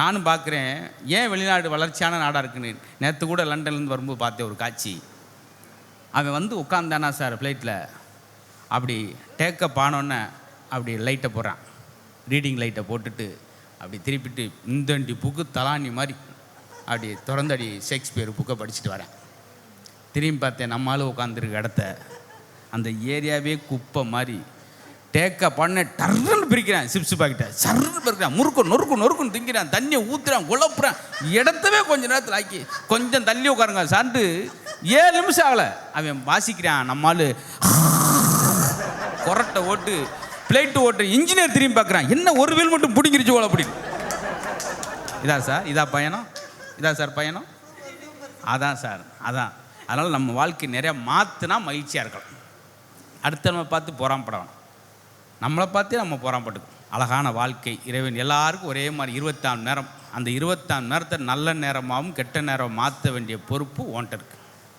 நானும் பார்க்குறேன், ஏன் வெளிநாடு வளர்ச்சியான நாடாக இருக்குன்னு. நேற்று கூட லண்டன்லேருந்து வரும்போது பார்த்தேன் ஒரு காட்சி. அவன் வந்து உட்காந்தானா சார் ஃப்ளைட்டில், அப்படி டேக்கப் ஆனோன்னே அப்படி லைட்டை போடுறான், ரீடிங் லைட்டை போட்டுட்டு அப்படி திருப்பிட்டு இந்தண்டி புக்கு தலானி மாதிரி அப்படி திறந்தடி ஷேக்ஸ்பியர் புக்கை படிச்சுட்டு வரேன். திரும்பி பார்த்தேன், நம்மளால் உட்காந்துருக்க இடத்த அந்த ஏரியாவே குப்பை மாதிரி டேக்கப் பண்ண டர்ன்னு பிரிக்கிறான். சிப்ஸ் பாக்கிட்ட சர்ன்னு பிரிக்கிறான், நொறுக்குன்னு திங்கிறான், தண்ணியை ஊற்றுறான், குழப்புறான். இடத்தவே கொஞ்சம் நேரத்தில் ஆக்கி கொஞ்சம் தள்ளி உட்காருங்க சார்ட்டு 7 நிமிஷம் ஆகலை அவன் வாசிக்கிறான். நம்மால் கொரட்டை ஓட்டு பிளேட்டு ஓட்டு இன்ஜினியர் திரும்பி பார்க்குறான், என்ன ஒரு வீல் மட்டும் பிடிங்கிருச்சு போல அப்படின்னு. இதான் சார், இதான் சார் பயணம். அதான் சார், அதான். அதனால் நம்ம வாழ்க்கை நிறையா மாற்றினா மகிழ்ச்சியாக இருக்கலாம். அடுத்த நம்ம பார்த்து பொறாமப்படணும், நம்மளை பார்த்தே நம்ம பொறாமப்பட்டுக்கணும். அழகான வாழ்க்கை இறைவன் எல்லாருக்கும் ஒரே மாதிரி 24 நேரம். அந்த 24 நேரத்தை நல்ல நேரமாகவும் கெட்ட நேரம் மாற்ற வேண்டிய பொறுப்பு ஓன்ட்ட இருக்குது.